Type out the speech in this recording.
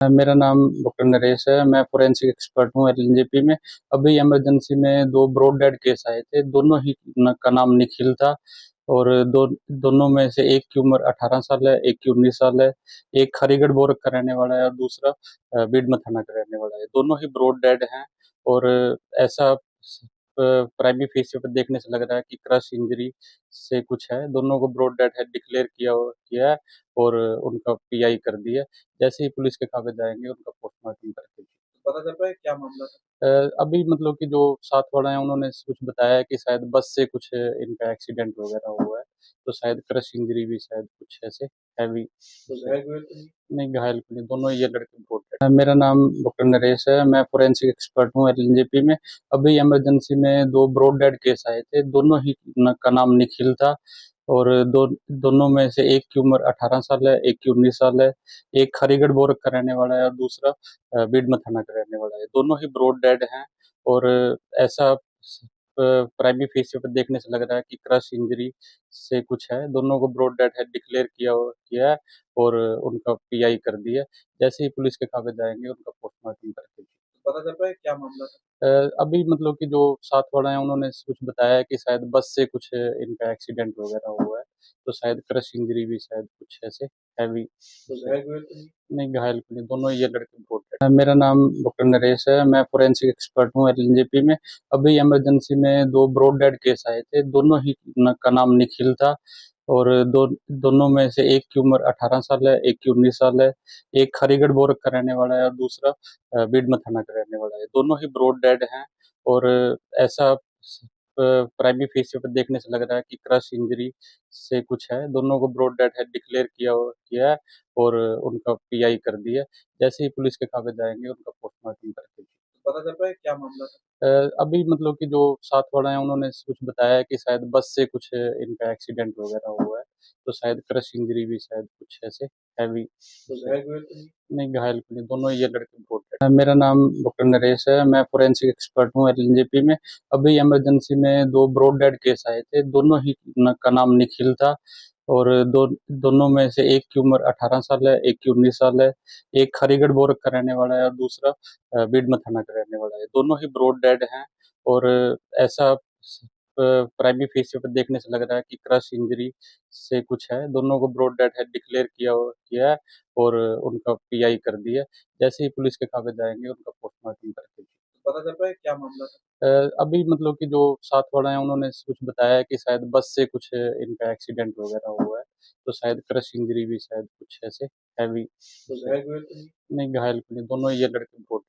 मेरा नाम डॉक्टर नरेश है। मैं फोरेंसिक एक्सपर्ट हूँ एलएनजेपी में। अभी इमरजेंसी में 2 ब्रॉड डेड केस आए थे। दोनों ही का नाम निखिल था और दोनों में से एक की उम्र 18 साल है, एक की 19 साल है। एक खरीगढ़ बोरक का रहने वाला है और दूसरा बीडमा थाना का रहने वाला है। दोनों ही ब्रॉड डेड हैं और ऐसा प्राइमरी फेस पे देखने से लग रहा है कि क्रश इंजरी से कुछ है। दोनों को ब्रॉड डेड है डिक्लेयर किया है और उनका पीआई कर दिया। जैसे ही पुलिस के कागज आएंगे उनका पोस्टमार्टम करके पता चल पाया है क्या मामला था? अभी मतलब कि जो साथ वाला है उन्होंने कुछ बताया है कि शायद बस से कुछ इनका एक्सीडेंट वगैरह हुआ है, तो शायद क्रश इंजरी भी शायद कुछ ऐसे हैवी। तो घायल हुए तो नहीं? नहीं, घायल को नहीं, दोनों ये लड़के रिपोर्ट है। मेरा नाम डॉक्टर नरेश है। मैं फोरेंसिक एक्सपर्ट हूँ एलएनजेपी में। अभी इमरजेंसी में 2 ब्रॉड डेड केस आए थे। दोनों ही का नाम निखिल था और दोनों में से एक की उम्र 18 साल है, एक की 19 साल है। एक खरीगढ़ बोरक का रहने वाला है और दूसरा बीडमा थाना का रहने वाला है। दोनों ही ब्रॉड डेड हैं और ऐसा प्राइमरी फेस पे देखने से लग रहा है कि क्रश इंजरी से कुछ है। दोनों को ब्रॉड डेड है डिक्लेयर किया है और उनका पीआई कर दिया। जैसे ही पुलिस के कागज आएंगे उनका पोस्टमार्टम करके पता चल पाया है क्या मामला था? अभी मतलब कि जो साथ वाला है उन्होंने कुछ बताया है कि शायद बस से कुछ इनका एक्सीडेंट वगैरह हुआ है, तो शायद क्रश इंजरी भी शायद कुछ ऐसे हैवी। तो घायल हुए तो नहीं? नहीं, घायल को नहीं, दोनों ये लड़के रिपोर्ट है। मेरा नाम डॉक्टर नरेश है। मैं फोरेंसिक एक्सपर्ट हूँ एलएनजेपी में। अभी इमरजेंसी में 2 ब्रॉड डेड केस आए थे। दोनों ही का नाम निखिल था और दोनों में से एक की उम्र 18 साल है, एक की 19 साल है। एक खरीगढ़ बोरक का रहने वाला है और दूसरा बीडमा थाना का रहने वाला है। दोनों ही ब्रॉड डेड हैं और ऐसा प्राइमरी फेस पे देखने से लग रहा है कि क्रश इंजरी से कुछ है। दोनों को ब्रॉड डेड है डिक्लेयर किया है और उनका पीआई कर दिया। जैसे ही पुलिस के कागज आएंगे उनका पोस्टमार्टम करके पता चल पाया है क्या मामला था? अभी मतलब कि जो साथ वाला है उन्होंने कुछ बताया है कि शायद बस से कुछ इनका एक्सीडेंट वगैरह हुआ है, तो शायद क्रश इंजरी भी शायद कुछ ऐसे हैवी। तो घायल हुए तो नहीं? नहीं, घायल को नहीं, दोनों ये लड़के रिपोर्ट है। मेरा नाम डॉक्टर नरेश है। मैं फोरेंसिक एक्सपर्ट हूँ एलएनजेपी में। अभी इमरजेंसी में 2 ब्रॉड डेड केस आए थे। दोनों ही का नाम निखिल था और दोनों में से एक की उम्र 18 साल है, एक की 19 साल है। एक खरीगढ़ बोरक का रहने वाला है और दूसरा बीडमा थाना का रहने वाला है। दोनों ही ब्रॉड डेड हैं और ऐसा प्राइमरी फेस पे देखने से लग रहा है कि क्रश इंजरी से कुछ है। दोनों को ब्रॉड डेड है डिक्लेयर किया है और उनका पीआई कर दिया। जैसे ही पुलिस के कागज आएंगे उनका पोस्टमार्टम करके पता चल पाया है क्या मामला था? अभी मतलब कि जो साथ वाला है उन्होंने कुछ बताया है कि शायद बस से कुछ इनका एक्सीडेंट वगैरह हुआ है, तो शायद क्रश इंजरी भी शायद कुछ ऐसे हैवी। तो घायल हुए तो नहीं? नहीं, घायल को नहीं, दोनों ये लड़के रिपोर्ट